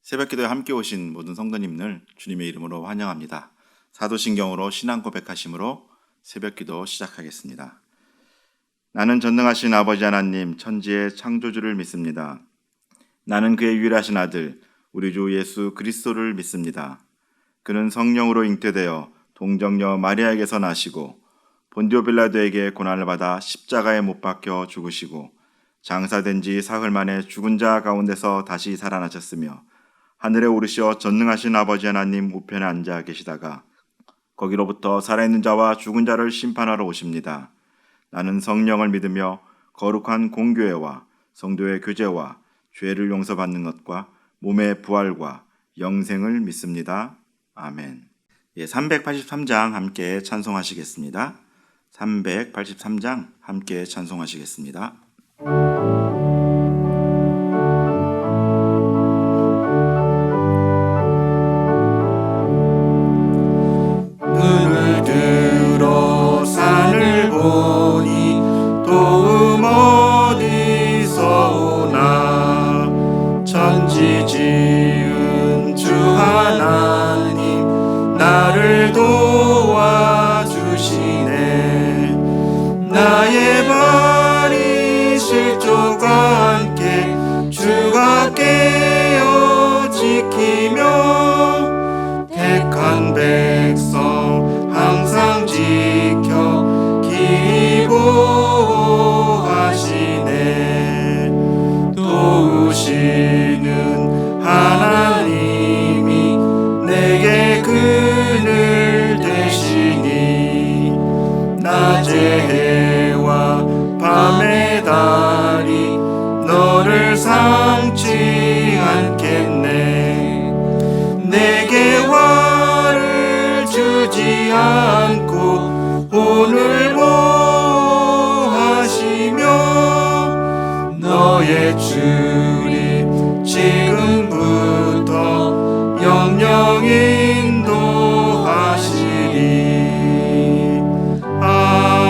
새벽기도에 함께 오신 모든 성도님들 주님의 이름으로 환영합니다. 사도신경으로 신앙 고백하심으로 새벽기도 시작하겠습니다. 나는 전능하신 아버지 하나님 천지의 창조주를 믿습니다. 나는 그의 유일하신 아들 우리 주 예수 그리스도를 믿습니다. 그는 성령으로 잉태되어 동정녀 마리아에게서 나시고 본디오 빌라도에게 고난을 받아 십자가에 못 박혀 죽으시고 장사된 지 사흘 만에 죽은 자 가운데서 다시 살아나셨으며 하늘에 오르시어 전능하신 아버지 하나님 우편에 앉아 계시다가 거기로부터 살아있는 자와 죽은 자를 심판하러 오십니다. 나는 성령을 믿으며 거룩한 공교회와 성도의 교제와 죄를 용서받는 것과 몸의 부활과 영생을 믿습니다. 아멘. 383장 함께 찬송하시겠습니다. 383장 함께 찬송하시겠습니다. 눈을 들어 산을 보니 도움 어디서 오나 천지 지은 주 하나님 나를 도와주시네. 나의 발이 실족과 함께 주가 깨어 지키며 택한 백성 항상 지켜 길이 보호하시네. 도우시는 하나님이 내게 그늘 되시니 낮의 해와 밤의 달이 너를 삼지 않겠네. 내게 화를 주지 않고 오늘 보호하시며 너의 주님 지금부터 영영 인도하시리. 아멘.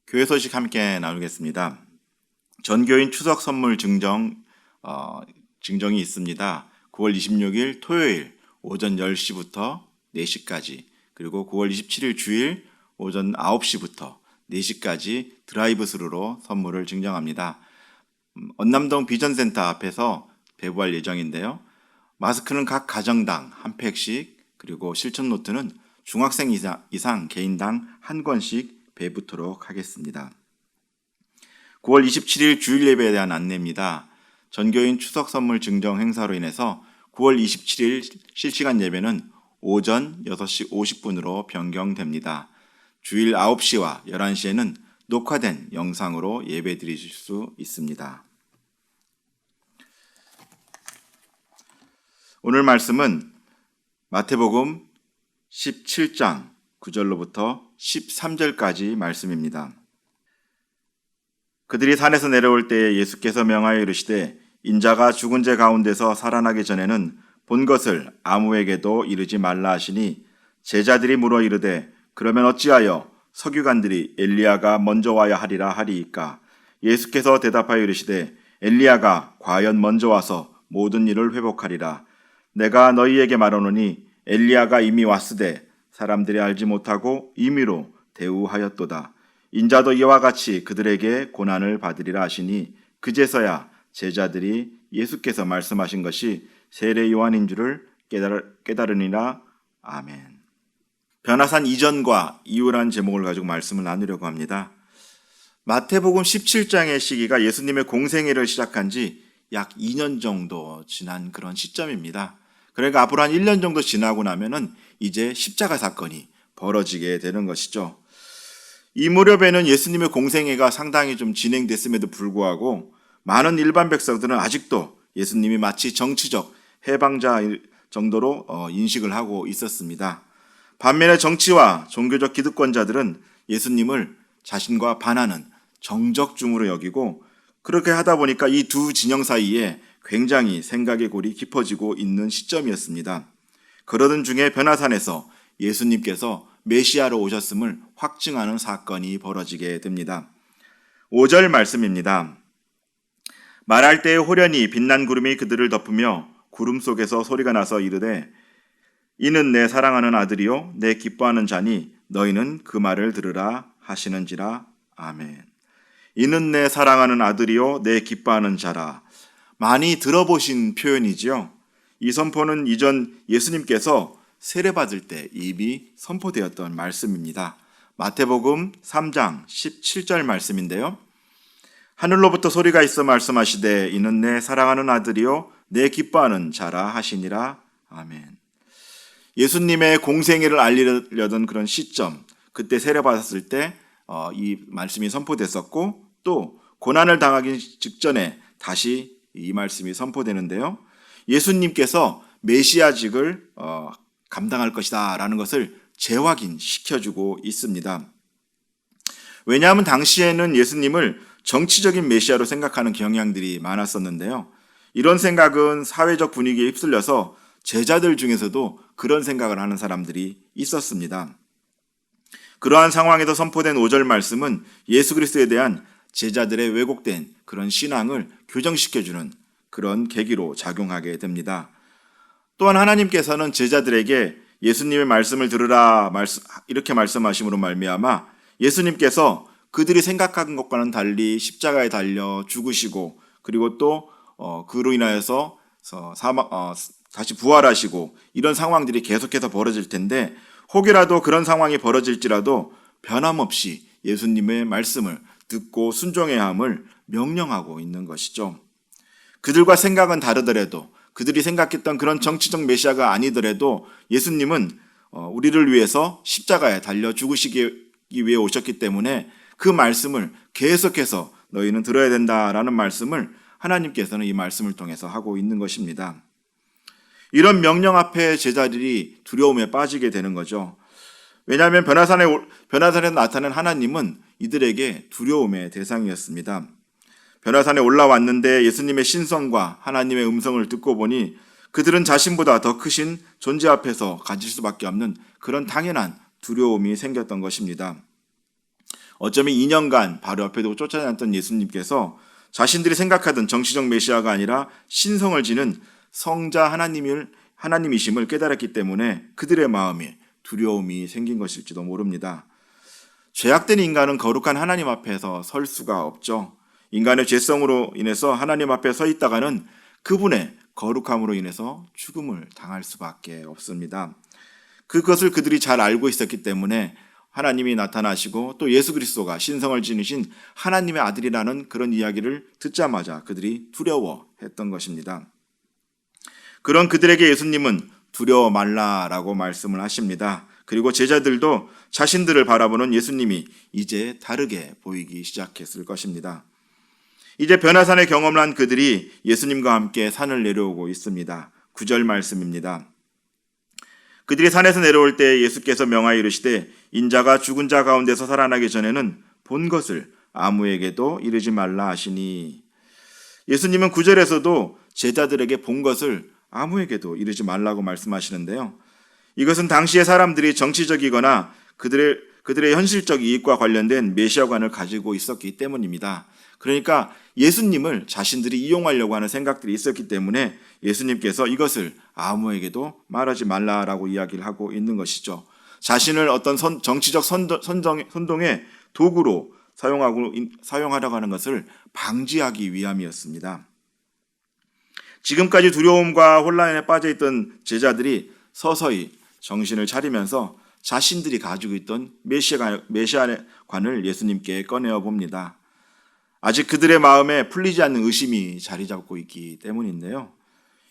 교회 소식 함께 나누겠습니다. 전교인 추석 선물 증정이 있습니다. 9월 26일 토요일 오전 10시부터 4시까지, 그리고 9월 27일 주일 오전 9시부터 4시까지 드라이브 스루로 선물을 증정합니다. 언남동 비전센터 앞에서 배부할 예정인데요. 마스크는 각 가정당 한 팩씩, 그리고 실천 노트는 중학생 이상 개인당 한 권씩 배부토록 하겠습니다. 9월 27일 주일 예배에 대한 안내입니다. 전교인 추석 선물 증정 행사로 인해서 9월 27일 실시간 예배는 오전 6시 50분으로 변경됩니다. 주일 9시와 11시에는 녹화된 영상으로 예배 드리실 수 있습니다. 오늘 말씀은 마태복음 17장 9절로부터 13절까지 말씀입니다. 그들이 산에서 내려올 때에 예수께서 명하여 이르시되 인자가 죽은 자 가운데서 살아나기 전에는 본 것을 아무에게도 이르지 말라 하시니 제자들이 물어 이르되 그러면 어찌하여 서기관들이 엘리야가 먼저 와야 하리라 하리이까. 예수께서 대답하여 이르시되 엘리야가 과연 먼저 와서 모든 일을 회복하리라. 내가 너희에게 말하노니 엘리야가 이미 왔으되 사람들이 알지 못하고 임의로 대우하였도다. 인자도 이와 같이 그들에게 고난을 받으리라 하시니 그제서야 제자들이 예수께서 말씀하신 것이 세례 요한인 줄을 깨달으니라. 아멘. 변화산 이전과 이후라는 제목을 가지고 말씀을 나누려고 합니다. 마태복음 17장의 시기가 예수님의 공생애를 시작한 지 약 2년 정도 지난 그런 시점입니다. 그러니까 앞으로 한 1년 정도 지나고 나면은 이제 십자가 사건이 벌어지게 되는 것이죠. 이 무렵에는 예수님의 공생애가 상당히 좀 진행됐음에도 불구하고 많은 일반 백성들은 아직도 예수님이 마치 정치적 해방자 정도로 인식을 하고 있었습니다. 반면에 정치와 종교적 기득권자들은 예수님을 자신과 반하는 정적중으로 여기고, 그렇게 하다 보니까 이 두 진영 사이에 굉장히 생각의 골이 깊어지고 있는 시점이었습니다. 그러던 중에 변화산에서 예수님께서 메시아로 오셨음을 확증하는 사건이 벌어지게 됩니다. 5절 말씀입니다. 말할 때에 호련히 빛난 구름이 그들을 덮으며 구름 속에서 소리가 나서 이르되 이는 내 사랑하는 아들이요 내 기뻐하는 자니 너희는 그 말을 들으라 하시는지라. 아멘. 이는 내 사랑하는 아들이요 내 기뻐하는 자라. 많이 들어보신 표현이지요. 이 선포는 이전 예수님께서 세례받을 때 이미 선포되었던 말씀입니다. 마태복음 3장 17절 말씀인데요. 하늘로부터 소리가 있어 말씀하시되 이는 내 사랑하는 아들이요 내 기뻐하는 자라 하시니라. 아멘. 예수님의 공생애를 알리려던 그런 시점, 그때 세례받았을 때 이 말씀이 선포됐었고 또 고난을 당하기 직전에 다시 이 말씀이 선포되는데요. 예수님께서 메시아직을 감당할 것이다 라는 것을 재확인시켜주고 있습니다. 왜냐하면 당시에는 예수님을 정치적인 메시아로 생각하는 경향들이 많았었는데요. 이런 생각은 사회적 분위기에 휩쓸려서 제자들 중에서도 그런 생각을 하는 사람들이 있었습니다. 그러한 상황에서 선포된 5절 말씀은 예수 그리스도에 대한 제자들의 왜곡된 그런 신앙을 교정시켜주는 그런 계기로 작용하게 됩니다. 또한 하나님께서는 제자들에게 예수님의 말씀을 들으라 이렇게 말씀하심으로 말미암아 예수님께서 그들이 생각한 것과는 달리 십자가에 달려 죽으시고 그리고 또 그로 인하여서 다시 부활하시고 이런 상황들이 계속해서 벌어질 텐데 혹이라도 그런 상황이 벌어질지라도 변함없이 예수님의 말씀을 듣고 순종해야 함을 명령하고 있는 것이죠. 그들과 생각은 다르더라도 그들이 생각했던 그런 정치적 메시아가 아니더라도 예수님은 우리를 위해서 십자가에 달려 죽으시기 위해 오셨기 때문에 그 말씀을 계속해서 너희는 들어야 된다라는 말씀을 하나님께서는 이 말씀을 통해서 하고 있는 것입니다. 이런 명령 앞에 제자들이 두려움에 빠지게 되는 거죠. 왜냐하면 변화산에 나타난 하나님은 이들에게 두려움의 대상이었습니다. 변화산에 올라왔는데 예수님의 신성과 하나님의 음성을 듣고 보니 그들은 자신보다 더 크신 존재 앞에서 가질 수밖에 없는 그런 당연한 두려움이 생겼던 것입니다. 어쩌면 2년간 바로 옆에 두고 쫓아다녔던 예수님께서 자신들이 생각하던 정치적 메시아가 아니라 신성을 지는 성자 하나님이심을 깨달았기 때문에 그들의 마음에 두려움이 생긴 것일지도 모릅니다. 죄악된 인간은 거룩한 하나님 앞에서 설 수가 없죠. 인간의 죄성으로 인해서 하나님 앞에 서 있다가는 그분의 거룩함으로 인해서 죽음을 당할 수밖에 없습니다. 그것을 그들이 잘 알고 있었기 때문에 하나님이 나타나시고 또 예수 그리스도가 신성을 지니신 하나님의 아들이라는 그런 이야기를 듣자마자 그들이 두려워했던 것입니다. 그런 그들에게 예수님은 두려워 말라라고 말씀을 하십니다. 그리고 제자들도 자신들을 바라보는 예수님이 이제 다르게 보이기 시작했을 것입니다. 이제 변화산의 경험을 한 그들이 예수님과 함께 산을 내려오고 있습니다. 9절 말씀입니다. 그들이 산에서 내려올 때 예수께서 명하여 이르시되 인자가 죽은 자 가운데서 살아나기 전에는 본 것을 아무에게도 이르지 말라 하시니. 예수님은 9절에서도 제자들에게 본 것을 아무에게도 이르지 말라고 말씀하시는데요. 이것은 당시의 사람들이 정치적이거나 그들의 현실적 이익과 관련된 메시아관을 가지고 있었기 때문입니다. 그러니까 예수님을 자신들이 이용하려고 하는 생각들이 있었기 때문에 예수님께서 이것을 아무에게도 말하지 말라라고 이야기를 하고 있는 것이죠. 자신을 어떤 정치적 선동의 도구로 사용하려고 하는 것을 방지하기 위함이었습니다. 지금까지 두려움과 혼란에 빠져있던 제자들이 서서히 정신을 차리면서 자신들이 가지고 있던 메시아관을 예수님께 꺼내어 봅니다. 아직 그들의 마음에 풀리지 않는 의심이 자리 잡고 있기 때문인데요.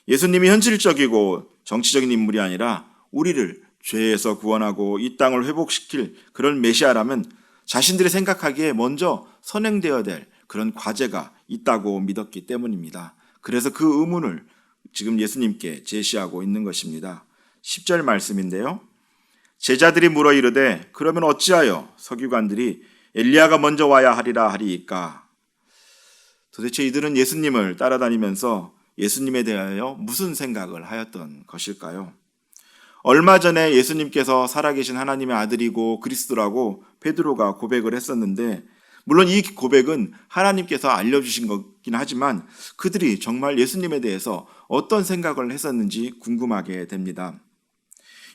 예수님이 현실적이고 정치적인 인물이 아니라 우리를 죄에서 구원하고 이 땅을 회복시킬 그런 메시아라면 자신들이 생각하기에 먼저 선행되어야 될 그런 과제가 있다고 믿었기 때문입니다. 그래서 그 의문을 지금 예수님께 제시하고 있는 것입니다. 10절 말씀인데요. 제자들이 물어 이르되 그러면 어찌하여 서기관들이 엘리야가 먼저 와야 하리라 하리이까. 도대체 이들은 예수님을 따라다니면서 예수님에 대하여 무슨 생각을 하였던 것일까요? 얼마 전에 예수님께서 살아계신 하나님의 아들이고 그리스도라고 베드로가 고백을 했었는데 물론 이 고백은 하나님께서 알려주신 거긴 하지만 그들이 정말 예수님에 대해서 어떤 생각을 했었는지 궁금하게 됩니다.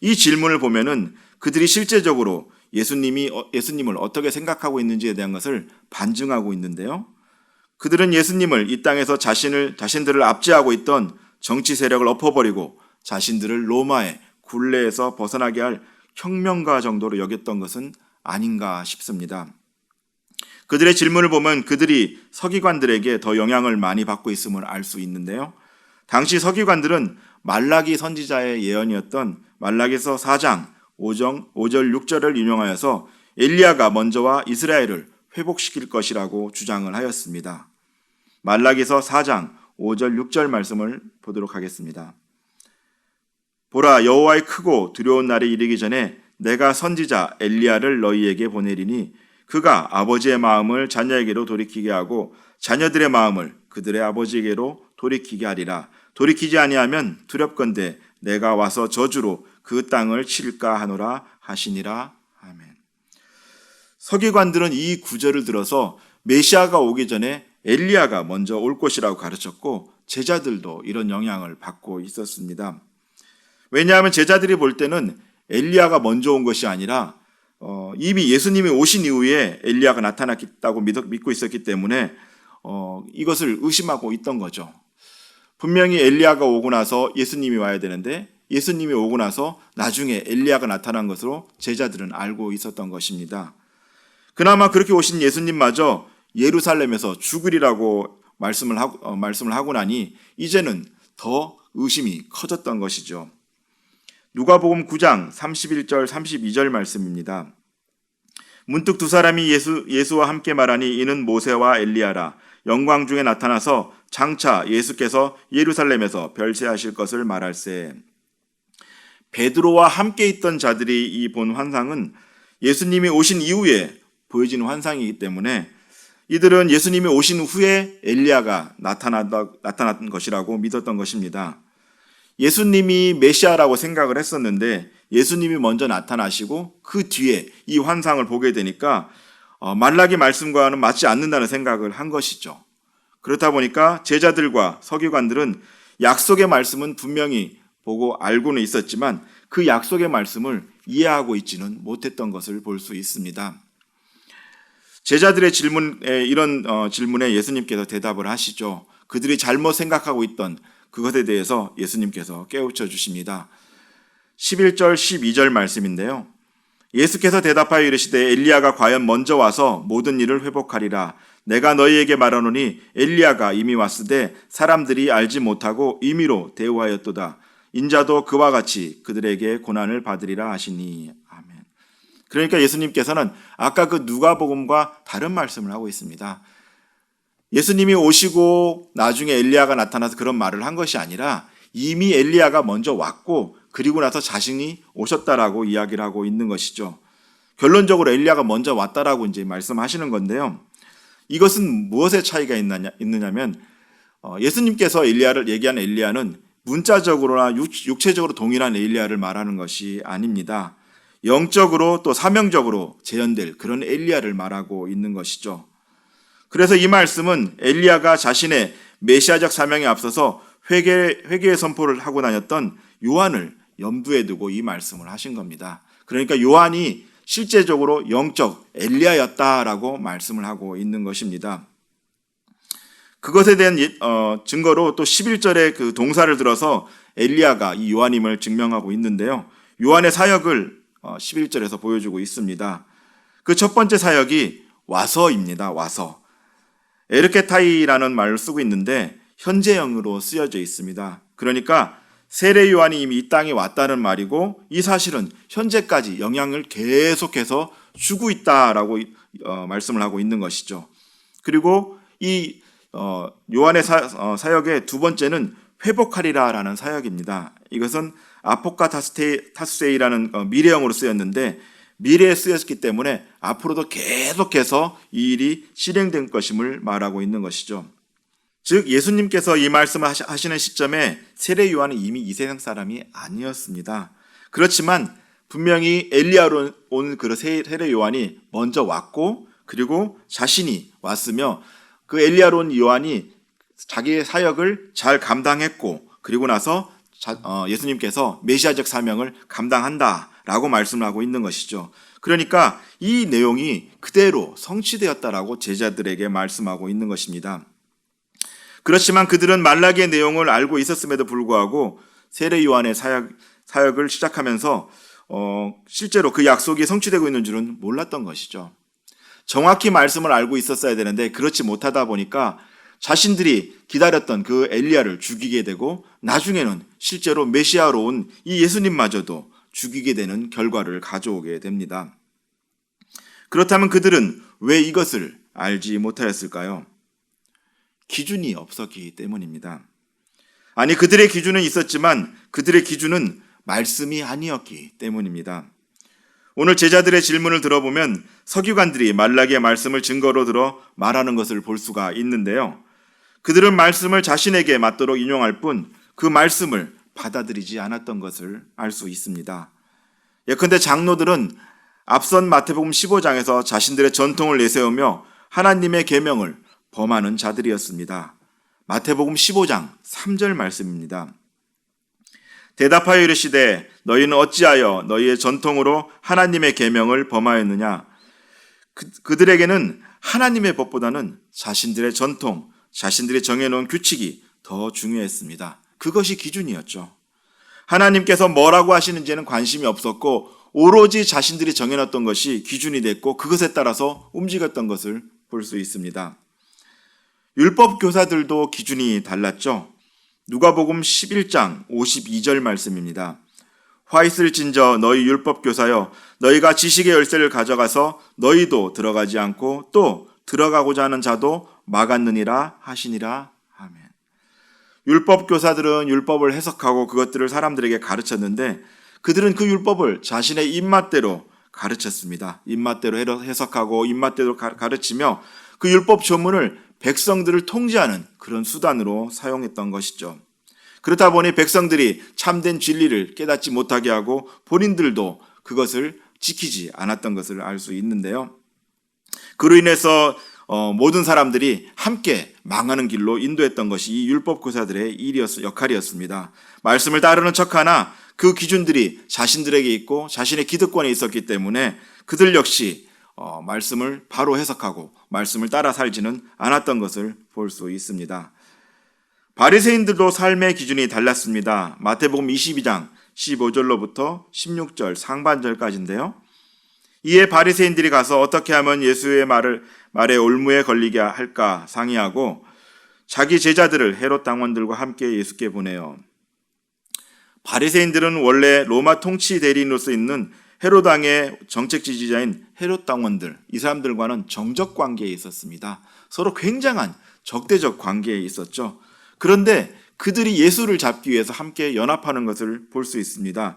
이 질문을 보면은 그들이 실제적으로 예수님을 어떻게 생각하고 있는지에 대한 것을 반증하고 있는데요. 그들은 예수님을 이 땅에서 자신들을 압제하고 있던 정치 세력을 엎어버리고 자신들을 로마의 굴레에서 벗어나게 할 혁명가 정도로 여겼던 것은 아닌가 싶습니다. 그들의 질문을 보면 그들이 서기관들에게 더 영향을 많이 받고 있음을 알 수 있는데요. 당시 서기관들은 말라기 선지자의 예언이었던 말라기서 4장 5절 6절을 인용하여서 엘리야가 먼저 와 이스라엘을 회복시킬 것이라고 주장을 하였습니다. 말라기서 4장 5절 6절 말씀을 보도록 하겠습니다. 보라, 여호와의 크고 두려운 날이 이르기 전에 내가 선지자 엘리야를 너희에게 보내리니 그가 아버지의 마음을 자녀에게로 돌이키게 하고 자녀들의 마음을 그들의 아버지에게로 돌이키게 하리라. 돌이키지 아니하면 두렵건대 내가 와서 저주로 그 땅을 칠까 하노라 하시니라. 아멘. 서기관들은 이 구절을 들어서 메시아가 오기 전에 엘리야가 먼저 올 것이라고 가르쳤고 제자들도 이런 영향을 받고 있었습니다. 왜냐하면 제자들이 볼 때는 엘리야가 먼저 온 것이 아니라 이미 예수님이 오신 이후에 엘리야가 나타났다고 믿고 있었기 때문에 이것을 의심하고 있던 거죠. 분명히 엘리야가 오고 나서 예수님이 와야 되는데 예수님이 오고 나서 나중에 엘리야가 나타난 것으로 제자들은 알고 있었던 것입니다. 그나마 그렇게 오신 예수님마저 예루살렘에서 죽으리라고 말씀을 하고 나니 이제는 더 의심이 커졌던 것이죠. 누가복음 9장 31절 32절 말씀입니다. 문득 두 사람이 예수와 함께 말하니 이는 모세와 엘리야라. 영광 중에 나타나서 장차 예수께서 예루살렘에서 별세하실 것을 말할세. 베드로와 함께 있던 자들이 이 본 환상은 예수님이 오신 이후에 보여지는 환상이기 때문에 이들은 예수님이 오신 후에 엘리야가 나타난 것이라고 믿었던 것입니다. 예수님이 메시아라고 생각을 했었는데 예수님이 먼저 나타나시고 그 뒤에 이 환상을 보게 되니까 말라기 말씀과는 맞지 않는다는 생각을 한 것이죠. 그렇다 보니까 제자들과 서기관들은 약속의 말씀은 분명히 보고 알고는 있었지만 그 약속의 말씀을 이해하고 있지는 못했던 것을 볼 수 있습니다. 제자들의 이런 질문에 예수님께서 대답을 하시죠. 그들이 잘못 생각하고 있던 그것에 대해서 예수님께서 깨우쳐 주십니다. 11절 12절 말씀인데요. 예수께서 대답하여 이르시되 엘리야가 과연 먼저 와서 모든 일을 회복하리라. 내가 너희에게 말하노니 엘리야가 이미 왔으되 사람들이 알지 못하고 임의로 대우하였도다. 인자도 그와 같이 그들에게 고난을 받으리라 하시니. 아멘. 그러니까 예수님께서는 아까 그 누가복음과 다른 말씀을 하고 있습니다. 예수님이 오시고 나중에 엘리야가 나타나서 그런 말을 한 것이 아니라 이미 엘리야가 먼저 왔고 그리고 나서 자신이 오셨다라고 이야기를 하고 있는 것이죠. 결론적으로 엘리야가 먼저 왔다라고 이제 말씀하시는 건데요. 이것은 무엇의 차이가 있느냐면 예수님께서 엘리야를 얘기한 엘리야는 문자적으로나 육체적으로 동일한 엘리야를 말하는 것이 아닙니다. 영적으로 또 사명적으로 재현될 그런 엘리야를 말하고 있는 것이죠. 그래서 이 말씀은 엘리야가 자신의 메시아적 사명에 앞서서 회개의 선포를 하고 다녔던 요한을 염두에 두고 이 말씀을 하신 겁니다. 그러니까 요한이 실제적으로 영적 엘리야였다라고 말씀을 하고 있는 것입니다. 그것에 대한 증거로 또 11절에 그 동사를 들어서 엘리야가 이 요한임을 증명하고 있는데요. 요한의 사역을 11절에서 보여주고 있습니다. 그 첫 번째 사역이 와서입니다. 와서. 에르케타이라는 말을 쓰고 있는데 현재형으로 쓰여져 있습니다. 그러니까 세례 요한이 이미 이 땅에 왔다는 말이고 이 사실은 현재까지 영향을 계속해서 주고 있다라고 말씀을 하고 있는 것이죠. 그리고 이 요한의 사역의 두 번째는 회복하리라라는 사역입니다. 이것은 아포카타스테이라는 미래형으로 쓰였는데 미래에 쓰였기 때문에 앞으로도 계속해서 이 일이 실행된 것임을 말하고 있는 것이죠. 즉 예수님께서 이 말씀을 하시는 시점에 세례 요한은 이미 이 세상 사람이 아니었습니다. 그렇지만 분명히 엘리야로 온 그 세례 요한이 먼저 왔고 그리고 자신이 왔으며 그 엘리야로 온 요한이 자기의 사역을 잘 감당했고 그리고 나서 예수님께서 메시아적 사명을 감당한다라고 말씀을 하고 있는 것이죠. 그러니까 이 내용이 그대로 성취되었다라고 제자들에게 말씀하고 있는 것입니다. 그렇지만 그들은 말라기의 내용을 알고 있었음에도 불구하고 세례 요한의 사역을 시작하면서 실제로 그 약속이 성취되고 있는 줄은 몰랐던 것이죠. 정확히 말씀을 알고 있었어야 되는데 그렇지 못하다 보니까 자신들이 기다렸던 그 엘리야를 죽이게 되고 나중에는 실제로 메시아로 온 이 예수님마저도 죽이게 되는 결과를 가져오게 됩니다. 그렇다면 그들은 왜 이것을 알지 못하였을까요? 기준이 없었기 때문입니다. 아니, 그들의 기준은 있었지만 그들의 기준은 말씀이 아니었기 때문입니다. 오늘 제자들의 질문을 들어보면 서기관들이 말라기의 말씀을 증거로 들어 말하는 것을 볼 수가 있는데요. 그들은 말씀을 자신에게 맞도록 인용할 뿐 그 말씀을 받아들이지 않았던 것을 알 수 있습니다. 예컨대 장로들은 앞선 마태복음 15장에서 자신들의 전통을 내세우며 하나님의 계명을 범하는 자들이었습니다. 마태복음 15장 3절 말씀입니다. 대답하여 이르시되 너희는 어찌하여 너희의 전통으로 하나님의 계명을 범하였느냐. 그들에게는 하나님의 법보다는 자신들의 전통, 자신들이 정해놓은 규칙이 더 중요했습니다. 그것이 기준이었죠. 하나님께서 뭐라고 하시는지에는 관심이 없었고 오로지 자신들이 정해놨던 것이 기준이 됐고 그것에 따라서 움직였던 것을 볼 수 있습니다. 율법 교사들도 기준이 달랐죠. 누가복음 11장 52절 말씀입니다. 화 있을진저 너희 율법 교사여 너희가 지식의 열쇠를 가져가서 너희도 들어가지 않고 또 들어가고자 하는 자도 막았느니라 하시니라. 아멘. 율법 교사들은 율법을 해석하고 그것들을 사람들에게 가르쳤는데 그들은 그 율법을 자신의 입맛대로 가르쳤습니다. 입맛대로 해석하고 입맛대로 가르치며 그 율법 조문을 백성들을 통제하는 그런 수단으로 사용했던 것이죠. 그렇다 보니 백성들이 참된 진리를 깨닫지 못하게 하고 본인들도 그것을 지키지 않았던 것을 알 수 있는데요. 그로 인해서 모든 사람들이 함께 망하는 길로 인도했던 것이 이 율법 교사들의 역할이었습니다. 말씀을 따르는 척하나 그 기준들이 자신들에게 있고 자신의 기득권에 있었기 때문에 그들 역시 말씀을 바로 해석하고 말씀을 따라 살지는 않았던 것을 볼 수 있습니다. 바리새인들도 삶의 기준이 달랐습니다. 마태복음 22장 15절로부터 16절 상반절까지인데요. 이에 바리새인들이 가서 어떻게 하면 예수의 말에 올무에 걸리게 할까 상의하고 자기 제자들을 헤롯 당원들과 함께 예수께 보내요. 바리새인들은 원래 로마 통치 대리인으로서 있는 헤롯 왕의 정책 지지자인 헤롯 당원들, 이 사람들과는 정적 관계에 있었습니다. 서로 굉장한 적대적 관계에 있었죠. 그런데 그들이 예수를 잡기 위해서 함께 연합하는 것을 볼 수 있습니다.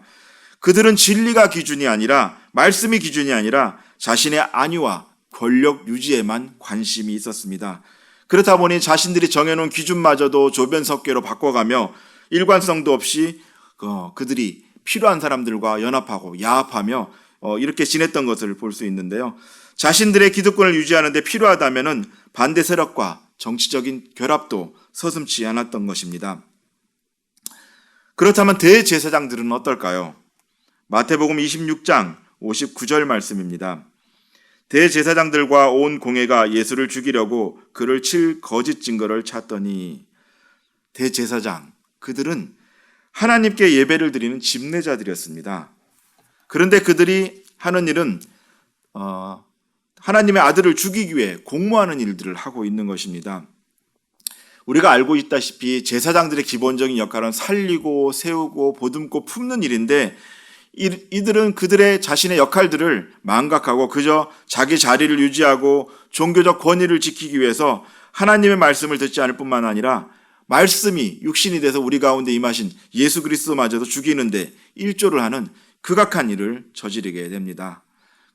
그들은 진리가 기준이 아니라 말씀이 기준이 아니라 자신의 안위와 권력 유지에만 관심이 있었습니다. 그렇다 보니 자신들이 정해놓은 기준마저도 조변석계로 바꿔가며 일관성도 없이 그들이 필요한 사람들과 연합하고 야합하며 이렇게 지냈던 것을 볼 수 있는데요. 자신들의 기득권을 유지하는 데 필요하다면 반대 세력과 정치적인 결합도 서슴지 않았던 것입니다. 그렇다면 대제사장들은 어떨까요? 마태복음 26장 59절 말씀입니다. 대제사장들과 온 공회가 예수를 죽이려고 그를 칠 거짓 증거를 찾더니. 대제사장, 그들은 하나님께 예배를 드리는 집례자들이었습니다. 그런데 그들이 하는 일은 하나님의 아들을 죽이기 위해 공모하는 일들을 하고 있는 것입니다. 우리가 알고 있다시피 제사장들의 기본적인 역할은 살리고 세우고 보듬고 품는 일인데 이들은 그들의 자신의 역할들을 망각하고 그저 자기 자리를 유지하고 종교적 권위를 지키기 위해서 하나님의 말씀을 듣지 않을 뿐만 아니라 말씀이 육신이 돼서 우리 가운데 임하신 예수 그리스도마저도 죽이는데 일조를 하는 극악한 일을 저지르게 됩니다.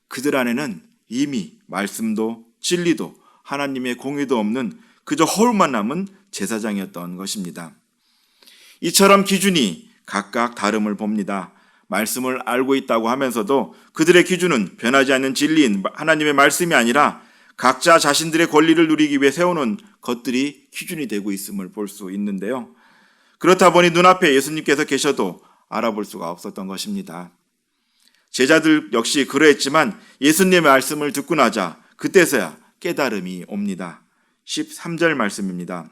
그들 안에는 이미 말씀도 진리도 하나님의 공의도 없는 그저 허울만 남은 제사장이었던 것입니다. 이처럼 기준이 각각 다름을 봅니다. 말씀을 알고 있다고 하면서도 그들의 기준은 변하지 않는 진리인 하나님의 말씀이 아니라 각자 자신들의 권리를 누리기 위해 세우는 것들이 기준이 되고 있음을 볼 수 있는데요. 그렇다 보니 눈앞에 예수님께서 계셔도 알아볼 수가 없었던 것입니다. 제자들 역시 그러했지만 예수님의 말씀을 듣고 나자 그때서야 깨달음이 옵니다. 13절 말씀입니다.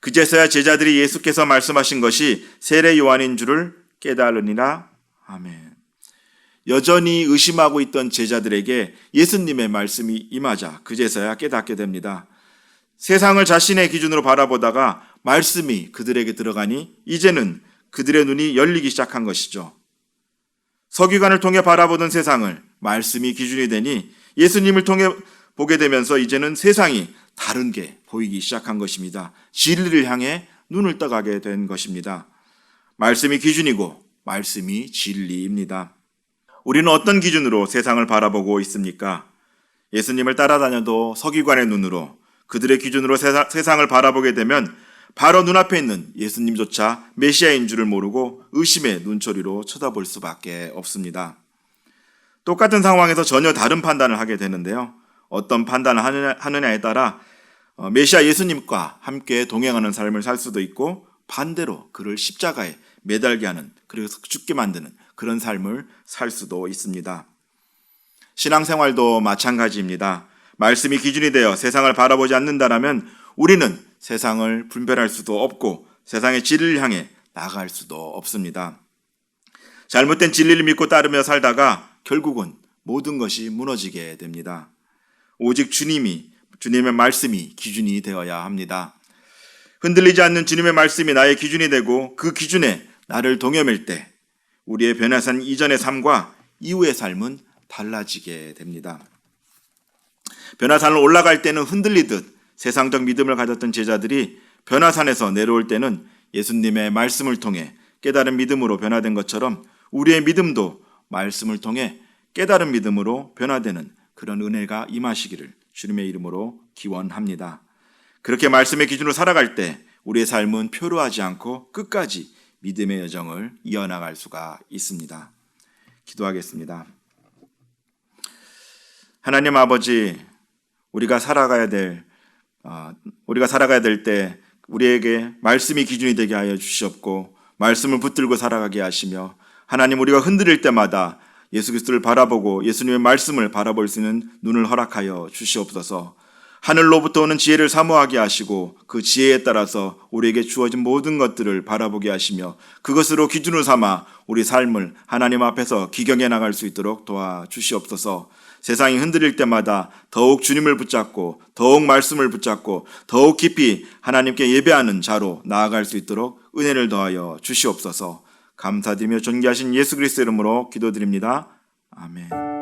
그제서야 제자들이 예수께서 말씀하신 것이 세례 요한인 줄을 깨달으니라. 아멘. 여전히 의심하고 있던 제자들에게 예수님의 말씀이 임하자 그제서야 깨닫게 됩니다. 세상을 자신의 기준으로 바라보다가 말씀이 그들에게 들어가니 이제는 그들의 눈이 열리기 시작한 것이죠. 서기관을 통해 바라보던 세상을 말씀이 기준이 되니 예수님을 통해 보게 되면서 이제는 세상이 다른 게 보이기 시작한 것입니다. 진리를 향해 눈을 떠가게 된 것입니다. 말씀이 기준이고 말씀이 진리입니다. 우리는 어떤 기준으로 세상을 바라보고 있습니까? 예수님을 따라다녀도 서기관의 눈으로 그들의 기준으로 세상을 바라보게 되면 바로 눈앞에 있는 예수님조차 메시아인 줄을 모르고 의심의 눈초리로 쳐다볼 수밖에 없습니다. 똑같은 상황에서 전혀 다른 판단을 하게 되는데요. 어떤 판단을 하느냐에 따라 메시아 예수님과 함께 동행하는 삶을 살 수도 있고 반대로 그를 십자가에 매달게 하는, 그래서 죽게 만드는 그런 삶을 살 수도 있습니다. 신앙생활도 마찬가지입니다. 말씀이 기준이 되어 세상을 바라보지 않는다라면 우리는 세상을 분별할 수도 없고 세상의 진리를 향해 나아갈 수도 없습니다. 잘못된 진리를 믿고 따르며 살다가 결국은 모든 것이 무너지게 됩니다. 오직 주님의 말씀이 기준이 되어야 합니다. 흔들리지 않는 주님의 말씀이 나의 기준이 되고 그 기준에 나를 동여맬 때 우리의 변화산 이전의 삶과 이후의 삶은 달라지게 됩니다. 변화산을 올라갈 때는 흔들리듯 세상적 믿음을 가졌던 제자들이 변화산에서 내려올 때는 예수님의 말씀을 통해 깨달은 믿음으로 변화된 것처럼 우리의 믿음도 말씀을 통해 깨달은 믿음으로 변화되는 그런 은혜가 임하시기를 주님의 이름으로 기원합니다. 그렇게 말씀의 기준으로 살아갈 때 우리의 삶은 표로하지 않고 끝까지 믿음의 여정을 이어나갈 수가 있습니다. 기도하겠습니다. 하나님 아버지, 우리가 살아가야 될 때 우리에게 말씀이 기준이 되게 하여 주시옵고 말씀을 붙들고 살아가게 하시며 하나님, 우리가 흔들릴 때마다 예수 그리스도를 바라보고 예수님의 말씀을 바라볼 수 있는 눈을 허락하여 주시옵소서. 하늘로부터 오는 지혜를 사모하게 하시고 그 지혜에 따라서 우리에게 주어진 모든 것들을 바라보게 하시며 그것으로 기준으로 삼아 우리 삶을 하나님 앞에서 기경해 나갈 수 있도록 도와주시옵소서. 세상이 흔들릴 때마다 더욱 주님을 붙잡고 더욱 말씀을 붙잡고 더욱 깊이 하나님께 예배하는 자로 나아갈 수 있도록 은혜를 더하여 주시옵소서. 감사드리며 존귀하신 예수 그리스도 이름으로 기도드립니다. 아멘.